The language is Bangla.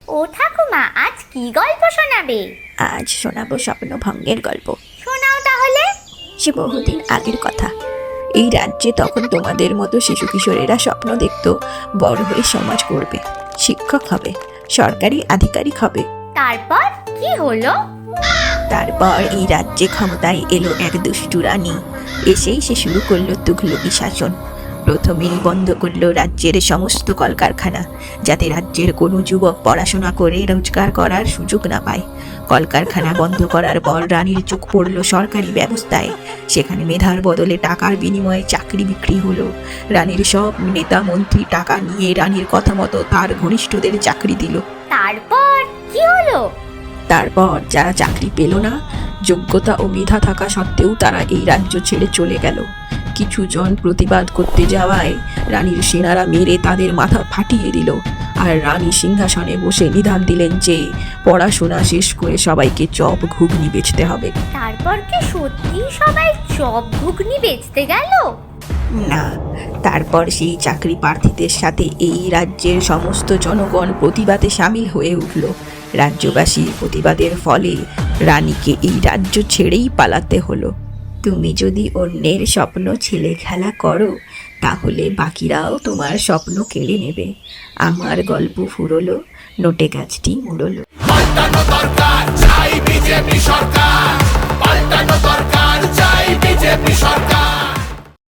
ও ঠাকুমা, আজ কি গল্প শোনাবে? আজ শোনাবো স্বপ্নভঙ্গের গল্প। শোনাও তাহলে। সে বহুদিন আগের কথা। এই রাজ্যে তখন তোমাদের মতো শিশু কিশোরেরা স্বপ্ন দেখতো বড় হয়ে সমাজ করবে, শিক্ষক হবে, সরকারি আধিকারিক হবে। তারপর কি হলো? তারপর এই রাজ্যে ক্ষমতায় এলো এক দুষ্টু রানী। এসেই সে শুরু করলো তুঘলকি শাসন। প্রথমেই বন্ধ করলো রাজ্যের সমস্ত কলকারখানা, যাতে রাজ্যের কোনো যুবক পড়াশোনা করে রোজগার করার সুযোগ না পায়। কলকারখানা বন্ধ করার পর রানীর চোখ পড়ল সরকারি ব্যবস্থায়। সেখানে মেধার বদলে টাকার বিনিময়ে চাকরি বিক্রি হলো। রানীর সব নেতা মন্ত্রী টাকা নিয়ে রানীর কথা মতো তার ঘনিষ্ঠদের চাকরি দিল। তারপর কি হলো? তারপর যারা চাকরি পেল না, যোগ্যতা ও মেধা থাকা সত্ত্বেও তারা এই রাজ্য ছেড়ে চলে গেল। কিছু জন প্রতিবাদ করতে যাওয়ায় রানীর সেনারা মেরে তাদের মাথা ফাটিয়ে দিল। আর রানী সিংহাসনে বসে নিদান দিলেন যে পড়াশোনা শেষ করে সবাইকে চপ ঘুগনি বেচতে হবে। তারপর কি সত্যি সবাই চপ ঘুগনি বেচতে গেল? না, তারপর সেই চাকরি প্রার্থীদের সাথে এই রাজ্যের সমস্ত জনগণ প্রতিবাদে সামিল হয়ে উঠল। রাজ্যবাসীর প্রতিবাদের ফলে রানীকে এই রাজ্য ছেড়েই পালাতে হলো। তুমি যদি অন্যের স্বপ্ন ছেলে খেলা করো, তাহলে বাকিরাও তোমার স্বপ্ন কেড়ে নেবে। আমার গল্প ফুরলো, নোটে গাছটি মুড়লো। পাল্টানো দরকার, চাই বিজেপি সরকার। পাল্টানো দরকার, চাই বিজেপি সরকার।